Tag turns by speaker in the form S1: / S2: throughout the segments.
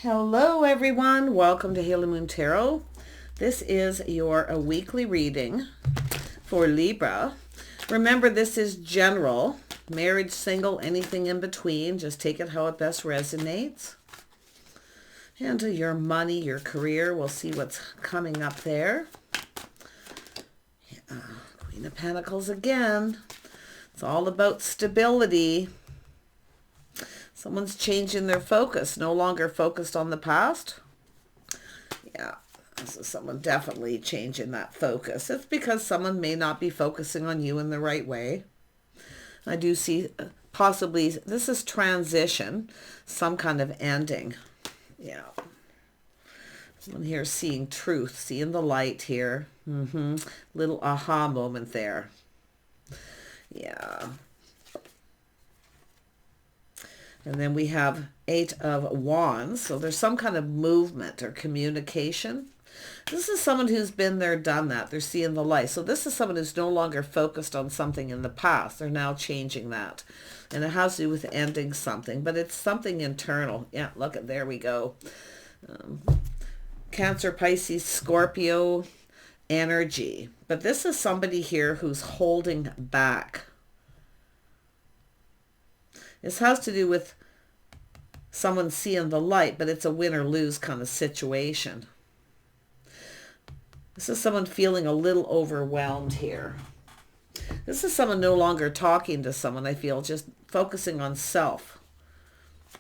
S1: Hello everyone, welcome to Halo Moon Tarot. This is your weekly reading for Libra. Remember, this is general, married, single, anything in between. Just take it how it best resonates. And your money, your career, we'll see what's coming up there. Queen of Pentacles again. It's all about stability. Someone's changing their focus, no longer focused on the past. Yeah, this is someone definitely changing that focus. It's because someone may not be focusing on you in the right way. I do see possibly, this is transition, some kind of ending. Yeah. Someone here seeing truth, seeing the light here. Little aha moment there. Yeah. And then we have 8 of Wands. So there's some kind of movement or communication. This is someone who's been there, done that. They're seeing the light. So this is someone who's no longer focused on something in the past. They're now changing that. And it has to do with ending something. But it's something internal. Yeah, look at, there we go. Cancer, Pisces, Scorpio energy. But this is somebody here who's holding back. This has to do with someone seeing the light, but it's a win or lose kind of situation. This is someone feeling a little overwhelmed here. This is someone no longer talking to someone, I feel, just focusing on self.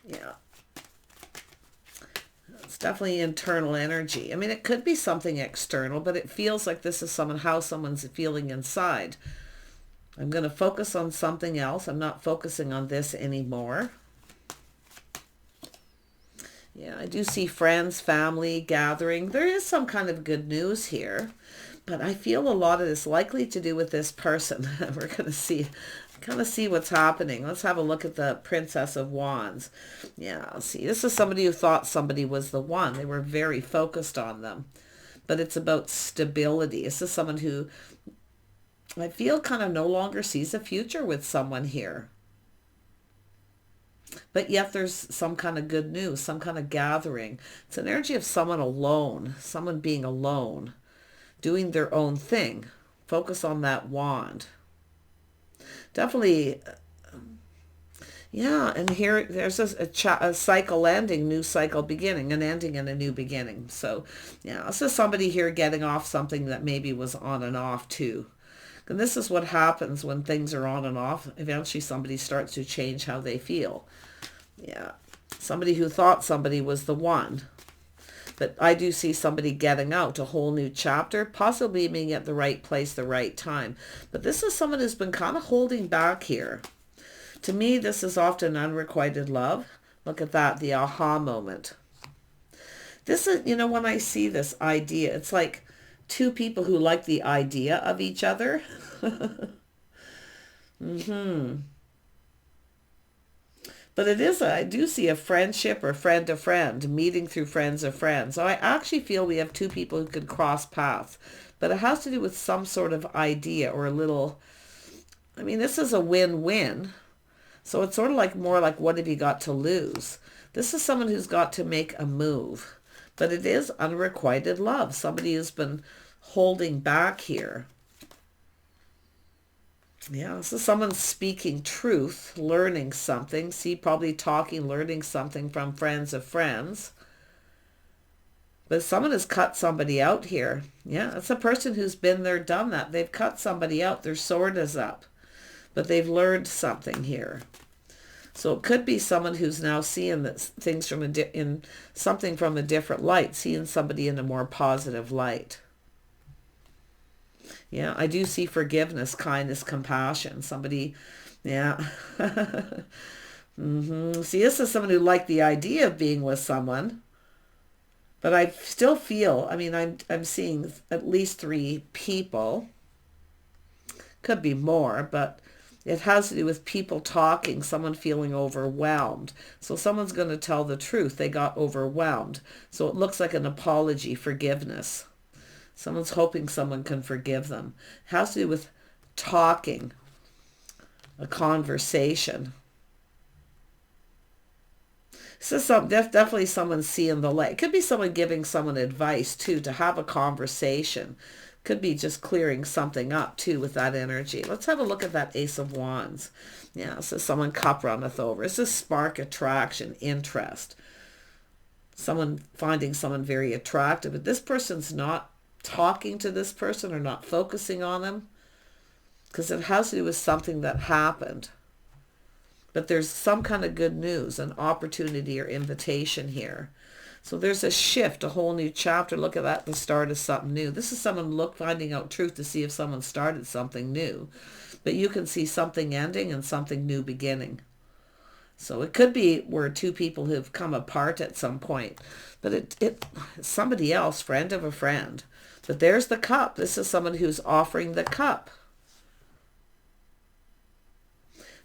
S1: Yeah. It's definitely internal energy. I mean, it could be something external, but it feels like this is someone, how someone's feeling inside. I'm going to focus on something else. I'm not focusing on this anymore. Yeah, I do see friends, family, gathering. There is some kind of good news here, but I feel a lot of this likely to do with this person. We're going to kind of see what's happening. Let's have a look at the Princess of Wands. Yeah, see, this is somebody who thought somebody was the one. They were very focused on them, but it's about stability. This is someone who I feel kind of no longer sees a future with someone here. But yet there's some kind of good news, some kind of gathering. It's an energy of someone alone, someone being alone, doing their own thing. Focus on that wand. Definitely, yeah, and here there's a cycle ending, new cycle beginning, an ending and a new beginning. So, yeah, this is somebody here getting off something that maybe was on and off too. And this is what happens when things are on and off. Eventually somebody starts to change how they feel. Yeah. Somebody who thought somebody was the one. But I do see somebody getting out, a whole new chapter, possibly being at the right place, the right time. But this is someone who's been kind of holding back here. To me, this is often unrequited love. Look at that, the aha moment. This is, when I see this idea, it's like two people who like the idea of each other. But it is, I do see a friendship or friend to friend, meeting through friends of friends. So I actually feel we have two people who could cross paths. But it has to do with some sort of idea or a little, I mean, this is a win-win. So it's sort of like more like, what have you got to lose? This is someone who's got to make a move. But it is unrequited love. Somebody who's been holding back here. Yeah, this is someone speaking truth, learning something. See, probably talking, learning something from friends of friends. But someone has cut somebody out here. Yeah, it's a person who's been there, done that. They've cut somebody out. Their sword is up. But they've learned something here. So it could be someone who's now seeing things from something from a different light, seeing somebody in a more positive light. Yeah, I do see forgiveness, kindness, compassion. Somebody, yeah. See, this is someone who liked the idea of being with someone. But I still feel, I mean, I'm seeing at least 3 people. Could be more, but it has to do with people talking, someone feeling overwhelmed. So someone's going to tell the truth. They got overwhelmed. So it looks like an apology, forgiveness. Someone's hoping someone can forgive them. It has to do with talking, a conversation. So definitely someone seeing the light. It could be someone giving someone advice too, to have a conversation. Could be just clearing something up too with that energy. Let's have a look at that Ace of Wands. Yeah, so someone cup runneth over. It's a spark, attraction, interest. Someone finding someone very attractive, but this person's not talking to this person or not focusing on them because it has to do with something that happened. But there's some kind of good news, an opportunity or invitation here. So there's a shift, a whole new chapter. Look at that, the start of something new. This is someone finding out truth to see if someone started something new. But you can see something ending and something new beginning. So it could be where two people have come apart at some point. But it's somebody else, friend of a friend. But there's the cup. This is someone who's offering the cup.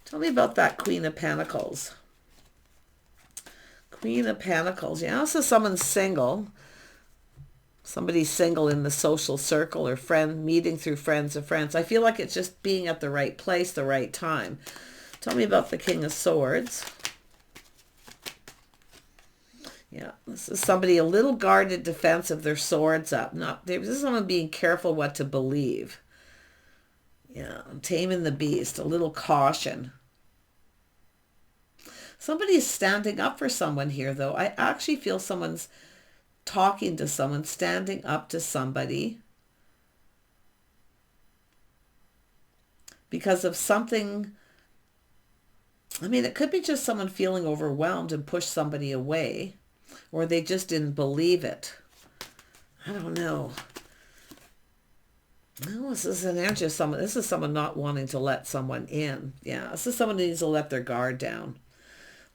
S1: Tell me about that Queen of Pentacles. Queen of Pentacles. Yeah, this is someone single. Somebody's single in the social circle or meeting through friends of friends. I feel like it's just being at the right place, the right time. Tell me about the King of Swords. Yeah, this is somebody a little guarded, defensive, their swords up. This is someone being careful what to believe. Yeah, taming the beast, a little caution. Somebody's standing up for someone here, though. I actually feel someone's talking to someone, standing up to somebody because of something. I mean, it could be just someone feeling overwhelmed and pushed somebody away, or they just didn't believe it. I don't know. No, this is an energy of someone. This is someone not wanting to let someone in. Yeah, this is someone who needs to let their guard down.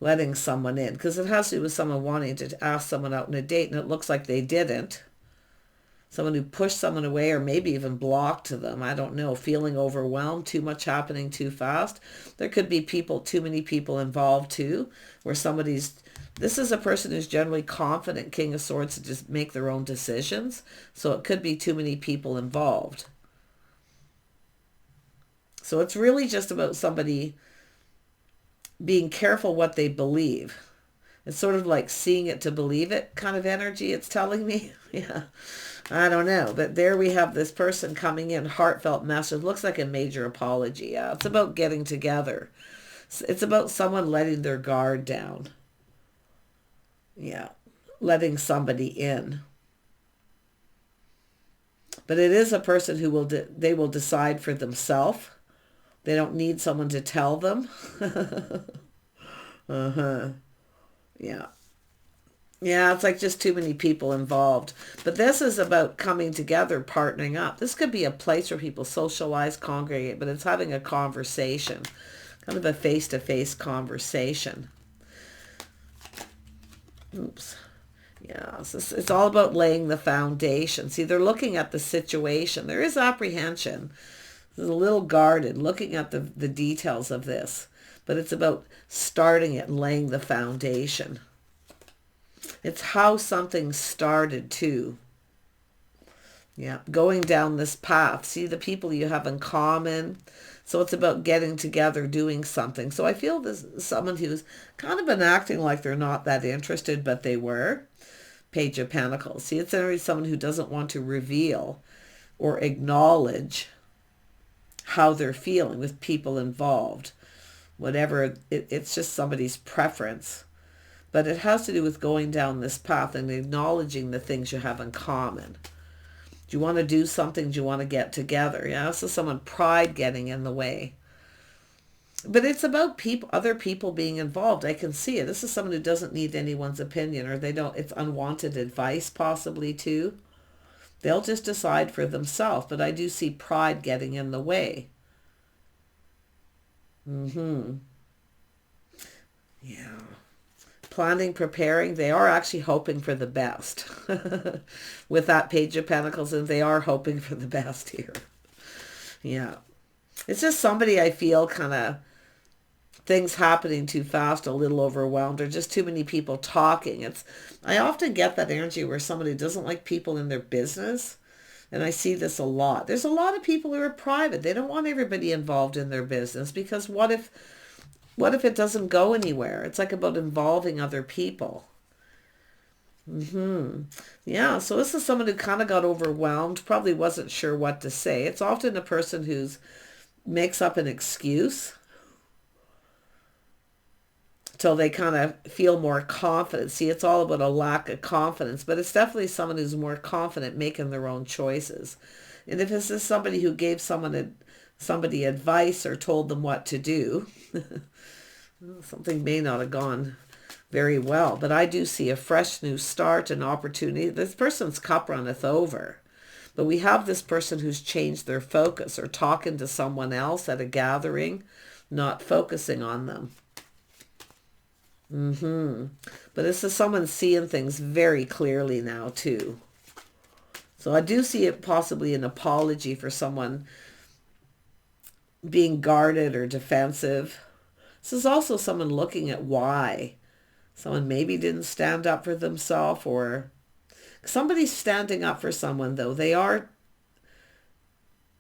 S1: Letting someone in. Because it has to do with someone wanting to ask someone out on a date, and it looks like they didn't. Someone who pushed someone away or maybe even blocked to them. I don't know. Feeling overwhelmed. Too much happening too fast. There could be too many people involved too. Where this is a person who's generally confident, King of Swords, to just make their own decisions. So it could be too many people involved. So it's really just about somebody being careful what they believe. It's sort of like seeing it to believe it kind of energy it's telling me. Yeah, I don't know. But there we have this person coming in, heartfelt message. Looks like a major apology. Yeah, it's about getting together. It's about someone letting their guard down. Yeah, letting somebody in. But it is a person who they will decide for themselves. They don't need someone to tell them. Yeah. Yeah, it's like just too many people involved. But this is about coming together, partnering up. This could be a place where people socialize, congregate, but it's having a conversation. Kind of a face-to-face conversation. Oops. Yeah, it's all about laying the foundation. See, they're looking at the situation. There is apprehension. It's a little guarded, looking at the details of this. But it's about starting it and laying the foundation. It's how something started too. Yeah, going down this path. See the people you have in common. So it's about getting together, doing something. So I feel this is someone who's kind of been acting like they're not that interested, but they were. Page of Pentacles. See, it's already someone who doesn't want to reveal or acknowledge how they're feeling with people involved. Whatever, it's just somebody's preference. But it has to do with going down this path and acknowledging the things you have in common. Do you want to do something? Do you want to get together? Yeah, so someone pride getting in the way. But it's about other people being involved. I can see it. This is someone who doesn't need anyone's opinion, or it's unwanted advice possibly too. They'll just decide for themselves. But I do see pride getting in the way. Yeah. Planning, preparing, they are actually hoping for the best. With that Page of Pentacles, and they are hoping for the best here. Yeah. It's just somebody I feel kind of things happening too fast, a little overwhelmed, or just too many people talking. I often get that energy where somebody doesn't like people in their business. And I see this a lot. There's a lot of people who are private. They don't want everybody involved in their business because what if what if it doesn't go anywhere? It's like about involving other people. Yeah, so this is someone who kind of got overwhelmed, probably wasn't sure what to say. It's often a person who's makes up an excuse till they kind of feel more confident. See, it's all about a lack of confidence, but it's definitely someone who's more confident making their own choices. And if this is somebody who gave somebody advice or told them what to do, something may not have gone very well. But I do see a fresh new start, an opportunity. This person's cup runneth over. But we have this person who's changed their focus or talking to someone else at a gathering, not focusing on them. But this is someone seeing things very clearly now too. So I do see it possibly an apology for someone being guarded or defensive. This is also someone looking at why. Someone maybe didn't stand up for themselves, or somebody's standing up for someone though. They are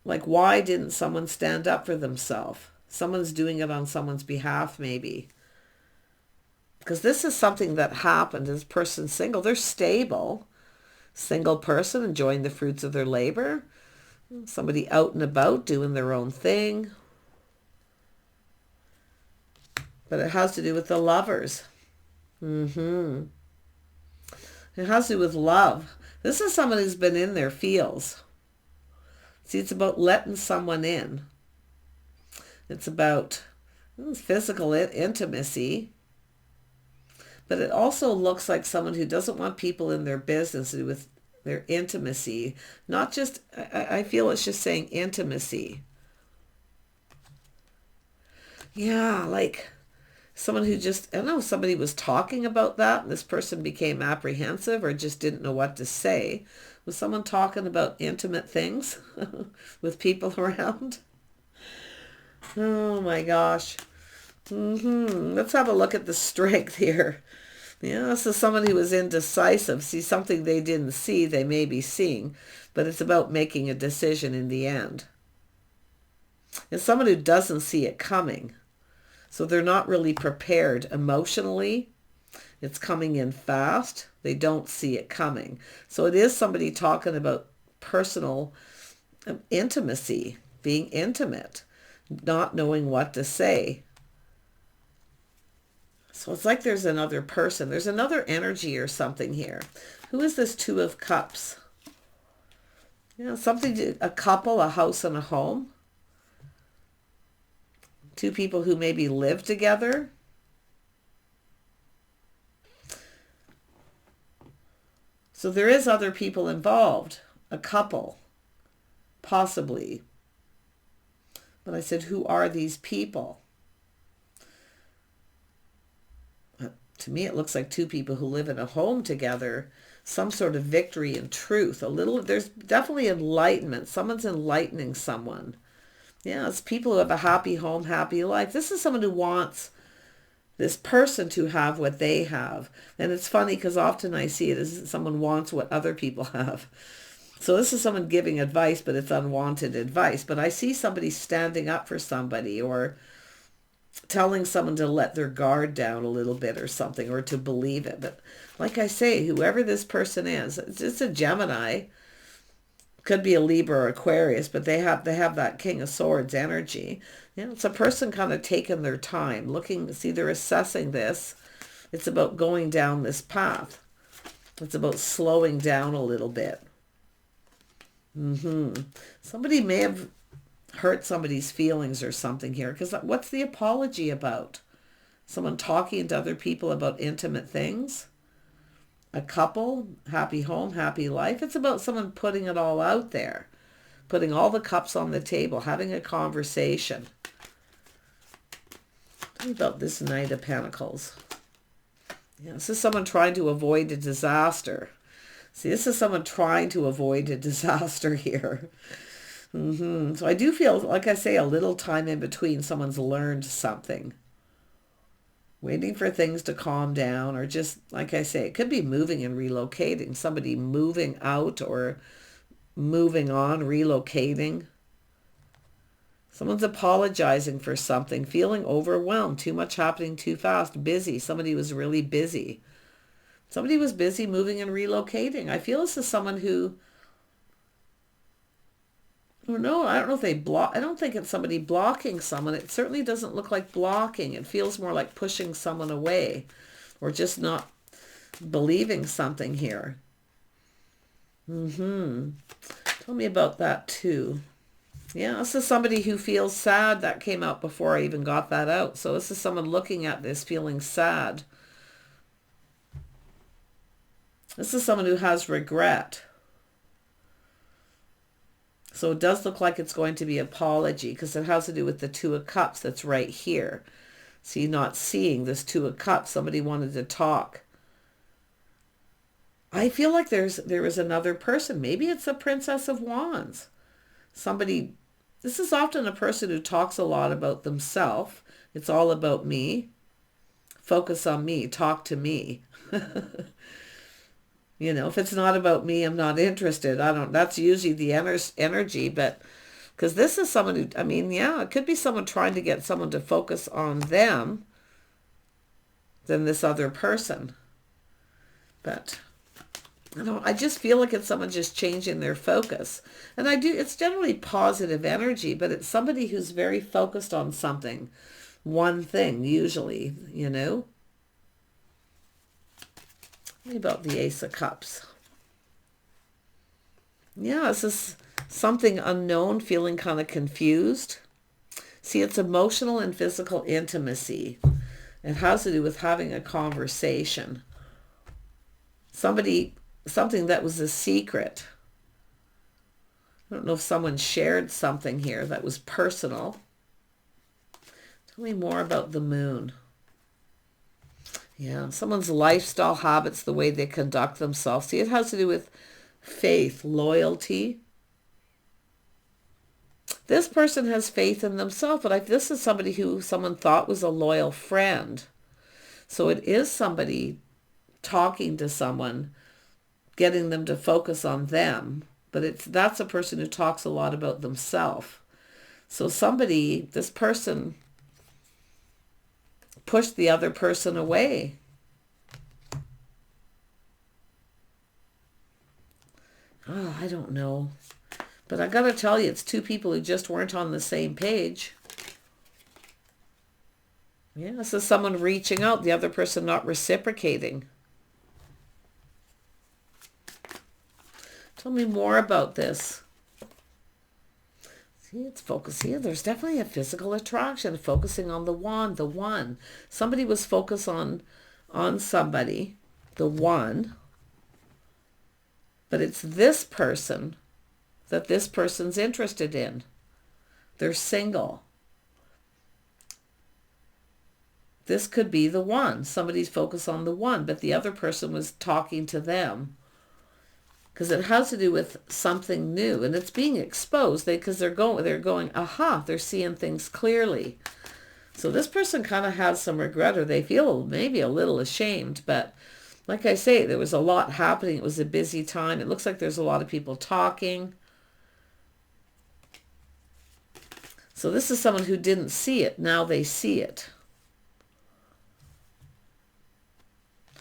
S1: like, why didn't someone stand up for themselves? Someone's doing it on someone's behalf maybe. Because this is something that happened. This person's single. They're stable. Single person enjoying the fruits of their labor. Somebody out and about doing their own thing. But it has to do with the lovers. It has to do with love. This is someone who's been in their feels. See, it's about letting someone in. It's about physical intimacy. But it also looks like someone who doesn't want people in their business with their intimacy. Not just, I feel it's just saying intimacy. Yeah, like someone who just, I don't know, somebody was talking about that and this person became apprehensive or just didn't know what to say. Was someone talking about intimate things with people around? Oh my gosh. Let's have a look at the strength here. Yeah, this is someone who was indecisive. See, something they didn't see, they may be seeing, but it's about making a decision in the end. It's someone who doesn't see it coming. So they're not really prepared emotionally. It's coming in fast. They don't see it coming. So it is somebody talking about personal intimacy, being intimate, not knowing what to say. So it's like there's another person. There's another energy or something here. Who is this Two of Cups? Something, a couple, a house and a home. Two people who maybe live together. So there is other people involved. A couple, possibly. But I said, who are these people? To me, it looks like two people who live in a home together, some sort of victory and truth. There's definitely enlightenment. Someone's enlightening someone. Yeah, it's people who have a happy home, happy life. This is someone who wants this person to have what they have. And it's funny because often I see it as someone wants what other people have. So this is someone giving advice, but it's unwanted advice. But I see somebody standing up for somebody or telling someone to let their guard down a little bit or something, or to believe it. But like I say, whoever this person is, it's a Gemini, could be a Libra or Aquarius, but they have that King of Swords energy. It's a person kind of taking their time, looking to see, they're assessing this. It's about going down this path. It's about slowing down a little bit. Somebody may have hurt somebody's feelings or something here, because what's the apology about? Someone talking to other people about intimate things? A couple, happy home, happy life. It's about someone putting it all out there, putting all the cups on the table, having a conversation. What about this Knight of Pentacles? This is someone trying to avoid a disaster. See, this is someone trying to avoid a disaster here. So I do feel, like I say, a little time in between, someone's learned something. Waiting for things to calm down, or just, like I say, it could be moving and relocating. Somebody moving out or moving on, relocating. Someone's apologizing for something, feeling overwhelmed, too much happening too fast, busy. Somebody was really busy. Somebody was busy moving and relocating. I feel this is someone who, oh no, I don't know if they block. I don't think it's somebody blocking someone. It certainly doesn't look like blocking. It feels more like pushing someone away or just not believing something here. Tell me about that too. Yeah, this is somebody who feels sad. That came out before I even got that out. So this is someone looking at this feeling sad. This is someone who has regret. So it does look like it's going to be apology because it has to do with the Two of Cups that's right here. So you're not seeing this Two of Cups. Somebody wanted to talk. I feel like there is another person. Maybe it's a Princess of Wands. Somebody, this is often a person who talks a lot about themselves. It's all about me. Focus on me. Talk to me. You know, if it's not about me, I'm not interested. That's usually the energy, but because this is someone who, I mean, yeah, it could be someone trying to get someone to focus on them than this other person. But I just feel like it's someone just changing their focus. And it's generally positive energy, but it's somebody who's very focused on something. One thing, usually, you know. What about the Ace of Cups? Yeah, this is something unknown, feeling kind of confused. See, it's emotional and physical intimacy. It has to do with having a conversation. Something that was a secret. I don't know if someone shared something here that was personal. Tell me more about the Moon. Yeah, someone's lifestyle habits, the way they conduct themselves. See, it has to do with faith, loyalty. This person has faith in themselves, but this is somebody who someone thought was a loyal friend. So it is somebody talking to someone, getting them to focus on them, but that's a person who talks a lot about themselves. So this person pushed the other person away. Oh, I don't know. But I got to tell you, it's two people who just weren't on the same page. Yeah, this is someone reaching out, the other person not reciprocating. Tell me more about this. See, it's focused here. There's definitely a physical attraction, focusing on the wand, the one. Somebody was focused on somebody, the one. But it's this person that this person's interested in. They're single. This could be the one. Somebody's focused on the one, but the other person was talking to them. Because it has to do with something new, and it's being exposed because they're going, aha, they're seeing things clearly. So this person kind of has some regret, or they feel maybe a little ashamed, but like I say, there was a lot happening. It was a busy time. It looks like there's a lot of people talking. So this is someone who didn't see it. Now they see it.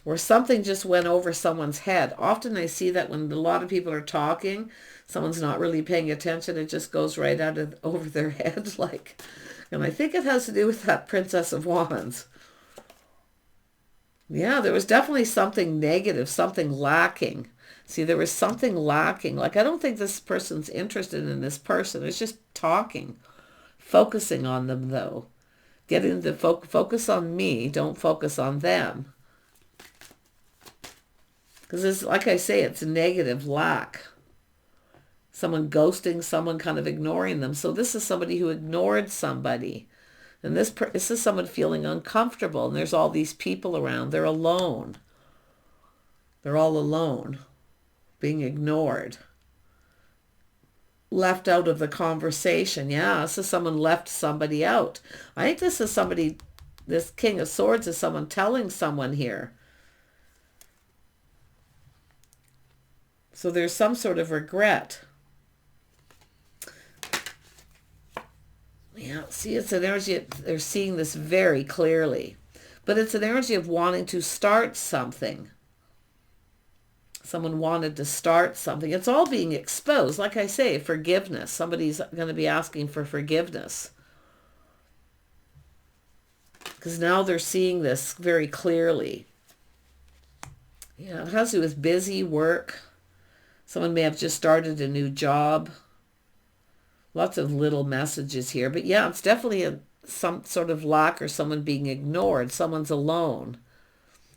S1: Or something just went over someone's head. Often I see that when a lot of people are talking, someone's not really paying attention. It just goes right over their head. And I think it has to do with that Princess of Wands. Yeah, there was definitely something negative, something lacking. See, there was something lacking. I don't think this person's interested in this person. It's just talking, focusing on them, though. Getting them to focus on me, don't focus on them. Because, like I say, it's negative lack. Someone ghosting, someone kind of ignoring them. So this is somebody who ignored somebody. And this is someone feeling uncomfortable. And there's all these people around. They're alone. They're all alone. Being ignored. Left out of the conversation. Yeah, this is someone left somebody out. I think this is somebody, this King of Swords is someone telling someone here. So there's some sort of regret. Yeah, see, it's an energy, they're seeing this very clearly. But it's an energy of wanting to start something. Someone wanted to start something. It's all being exposed. Like I say, forgiveness. Somebody's going to be asking for forgiveness. Because now they're seeing this very clearly. Yeah, it has to do with busy work. Someone may have just started a new job. Lots of little messages here. But yeah, it's definitely some sort of lack or someone being ignored. Someone's alone.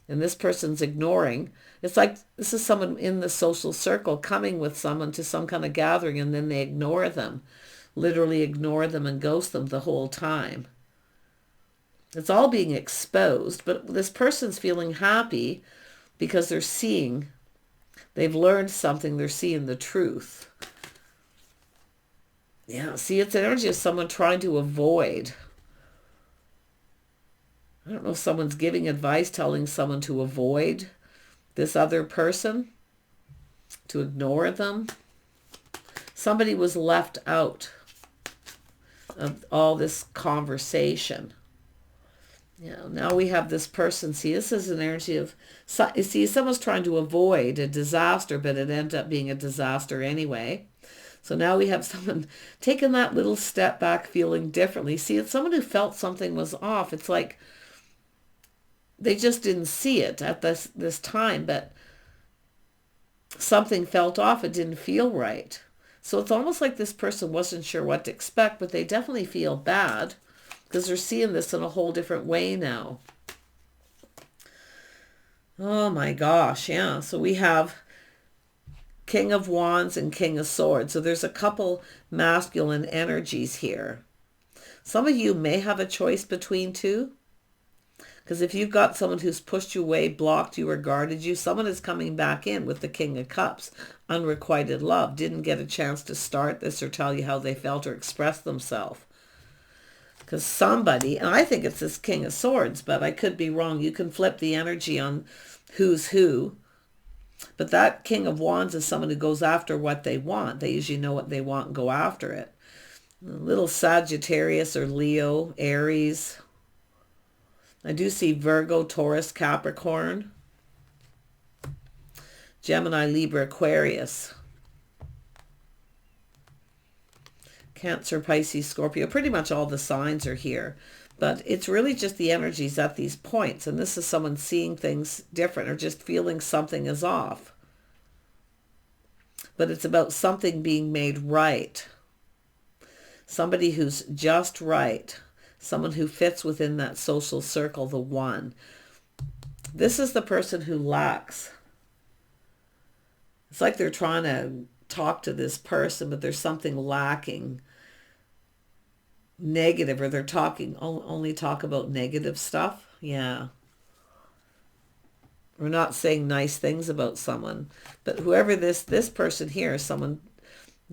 S1: And this person's ignoring. It's like this is someone in the social circle coming with someone to some kind of gathering, and then they ignore them. Literally ignore them and ghost them the whole time. It's all being exposed, but this person's feeling happy because they're seeing, they've learned something, they're seeing the truth. Yeah, see, it's energy of someone trying to avoid. I don't know if someone's giving advice, telling someone to avoid this other person, to ignore them. Somebody was left out of all this conversation. Yeah, now we have this person. See, this is an energy of, you see, someone's trying to avoid a disaster, but it ended up being a disaster anyway. So now we have someone taking that little step back, feeling differently. See, it's someone who felt something was off. It's like they just didn't see it at this time, but something felt off. It didn't feel right. So it's almost like this person wasn't sure what to expect, but they definitely feel bad because they're seeing this in a whole different way now. Oh my gosh, yeah. So we have King of Wands and King of Swords. So there's a couple masculine energies here. Some of you may have a choice between two. Because if you've got someone who's pushed you away, blocked you, or guarded you, someone is coming back in with the King of Cups. Unrequited love. Didn't get a chance to start this or tell you how they felt or express themselves. Because somebody, and I think it's this King of Swords, but I could be wrong. You can flip the energy on who's who. But that King of Wands is someone who goes after what they want. They usually know what they want and go after it. A little Sagittarius or Leo, Aries. I do see Virgo, Taurus, Capricorn. Gemini, Libra, Aquarius. Cancer, Pisces, Scorpio. Pretty much all the signs are here. But it's really just the energies at these points. And this is someone seeing things different or just feeling something is off. But it's about something being made right. Somebody who's just right. Someone who fits within that social circle, the one. This is the person who lacks. It's like they're trying to talk to this person, but there's something lacking. Negative, or they're talking, only talk about negative stuff. Yeah. We're not saying nice things about someone. But whoever this person here is, someone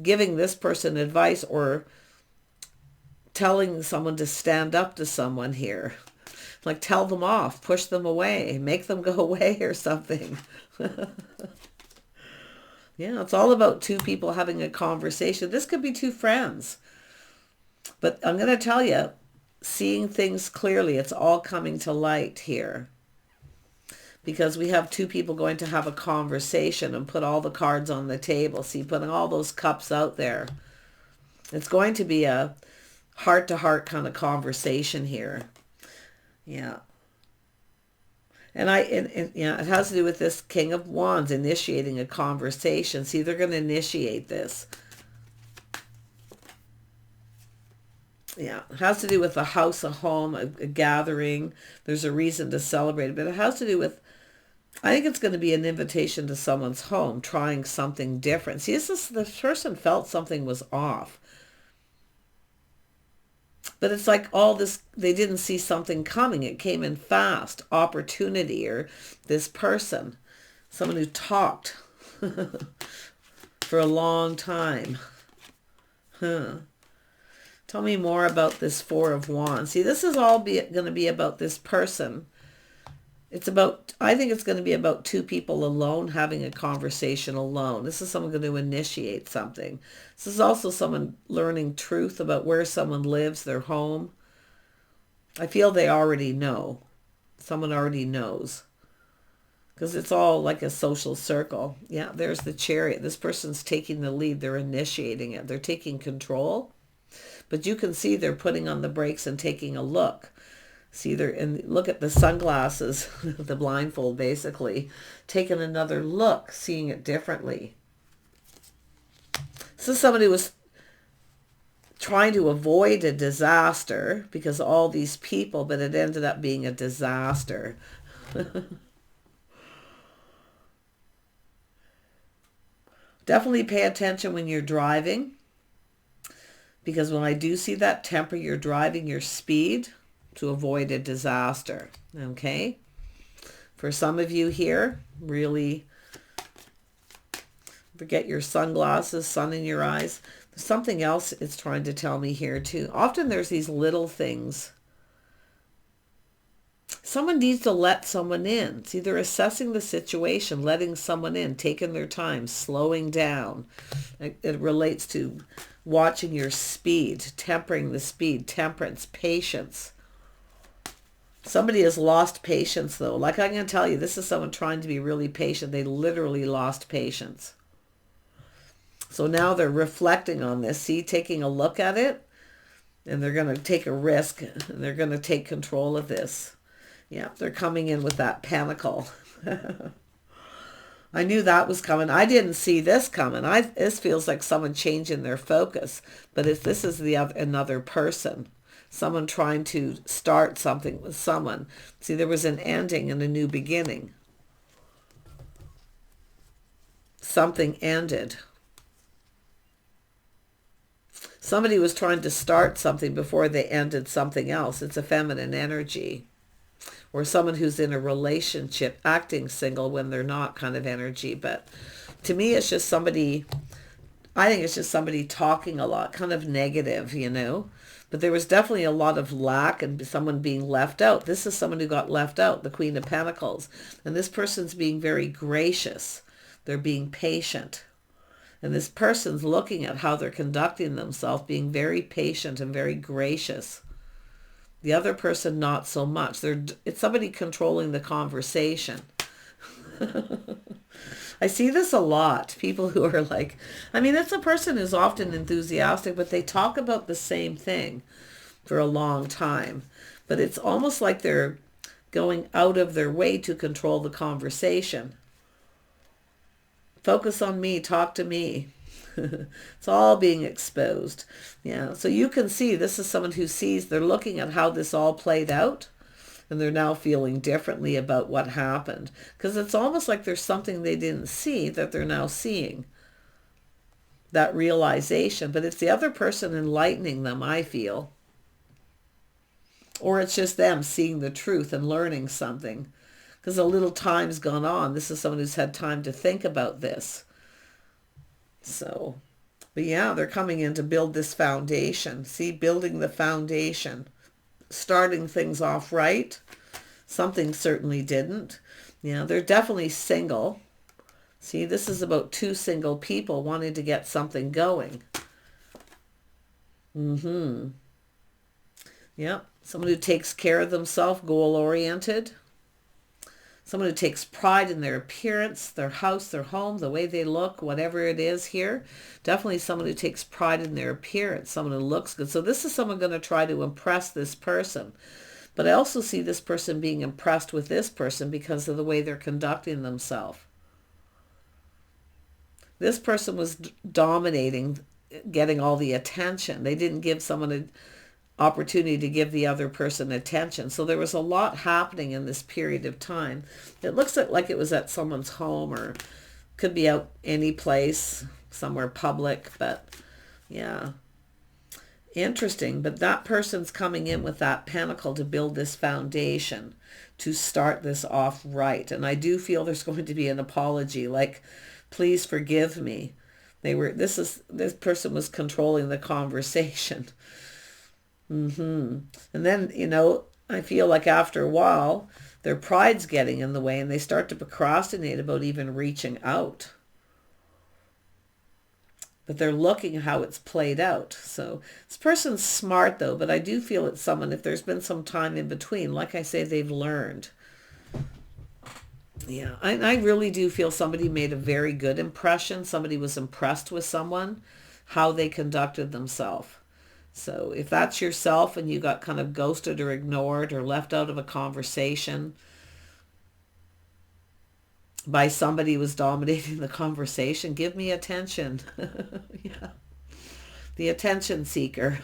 S1: giving this person advice or telling someone to stand up to someone here. Like tell them off, push them away, make them go away or something. Yeah, it's all about two people having a conversation. This could be two friends. But I'm going to tell you, seeing things clearly, it's all coming to light here. Because we have two people going to have a conversation and put all the cards on the table. See, putting all those cups out there. It's going to be a heart-to-heart kind of conversation here. Yeah. And yeah, it has to do with this King of Wands initiating a conversation. See, they're going to initiate this. Yeah, it has to do with a house, a home, a gathering. There's a reason to celebrate it. But it has to do with, I think it's going to be an invitation to someone's home, trying something different. See, the person felt something was off. But it's like all this, they didn't see something coming. It came in fast. Opportunity, or this person, someone who talked for a long time. Tell me more about this Four of Wands. See, this is all going to be about this person I think it's going to be about two people alone having a conversation alone. This is someone going to initiate something. This is also someone learning truth about where someone lives, their home. I feel they already know. Someone already knows. Because it's all like a social circle. Yeah, there's the Chariot. This person's taking the lead. They're initiating it. They're taking control. But you can see they're putting on the brakes and taking a look. See, and look at the sunglasses, the blindfold basically, taking another look, seeing it differently. So somebody was trying to avoid a disaster because all these people, but it ended up being a disaster. Definitely pay attention when you're driving, because when I do see that, temper your driving, your speed, to avoid a disaster. Okay? For some of you here, really forget your sunglasses, sun in your eyes. There's something else it's trying to tell me here too. Often there's these little things. Someone needs to let someone in. See, they're assessing the situation, letting someone in, taking their time, slowing down. It relates to watching your speed, tempering the speed, temperance, patience. Somebody has lost patience though. Like I'm going to tell you, this is someone trying to be really patient. They literally lost patience. So now they're reflecting on this. See, taking a look at it. And they're going to take a risk. And they're going to take control of this. Yeah, they're coming in with that pentacle. I knew that was coming. I didn't see this coming. This feels like someone changing their focus. But this is another person. Someone trying to start something with someone. See, there was an ending and a new beginning. Something ended. Somebody was trying to start something before they ended something else. It's a feminine energy. Or someone who's in a relationship acting single when they're not, kind of energy. But to me, it's just somebody, I think it's just somebody talking a lot, kind of negative, you know. But there was definitely a lot of lack and someone being left out. This is someone who got left out, the Queen of Pentacles. And this person's being very gracious. They're being patient. And this person's looking at how they're conducting themselves, being very patient and very gracious. The other person, not so much. It's somebody controlling the conversation. I see this a lot. People who are like, I mean, it's a person who's often enthusiastic, but they talk about the same thing for a long time. But it's almost like they're going out of their way to control the conversation. Focus on me, talk to me. It's all being exposed. Yeah, so you can see this is someone who sees, they're looking at how this all played out, and they're now feeling differently about what happened. Because it's almost like there's something they didn't see that they're now seeing. That realization. But it's the other person enlightening them, I feel. Or it's just them seeing the truth and learning something. Because a little time's gone on. This is someone who's had time to think about this. So, but yeah, they're coming in to build this foundation. See, building the foundation. Starting things off right. Something certainly didn't. Yeah, they're definitely single. See, this is about two single people wanting to get something going. Yeah, someone who takes care of themselves, goal-oriented. Someone who takes pride in their appearance, their house, their home, the way they look, whatever it is here. Definitely someone who takes pride in their appearance, someone who looks good. So this is someone going to try to impress this person. But I also see this person being impressed with this person because of the way they're conducting themselves. This person was dominating, getting all the attention. They didn't give someone an opportunity to give the other person attention. So there was a lot happening in this period of time. It looks like it was at someone's home, or could be out any place, somewhere public, but yeah. Interesting. But that person's coming in with that pentacle to build this foundation, to start this off right. And I do feel there's going to be an apology, like, please forgive me. This person was controlling the conversation. And then, I feel like after a while, their pride's getting in the way and they start to procrastinate about even reaching out. But they're looking how it's played out. So this person's smart though, but I do feel it's someone, if there's been some time in between, like I say, they've learned. Yeah, I really do feel somebody made a very good impression. Somebody was impressed with someone, how they conducted themselves. So if that's yourself and you got kind of ghosted or ignored or left out of a conversation by somebody who was dominating the conversation, give me attention. Yeah. The attention seeker.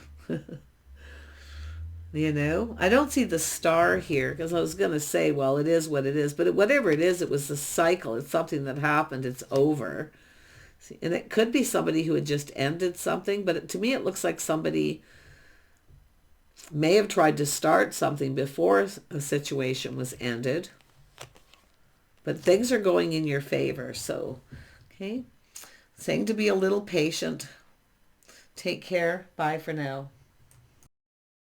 S1: You know, I don't see the star here because I was going to say, well, it is what it is. But whatever it is, it was a cycle. It's something that happened. It's over. See, and it could be somebody who had just ended something. But to me, it looks like somebody may have tried to start something before a situation was ended. But things are going in your favor. So, okay. Saying to be a little patient. Take care. Bye for now.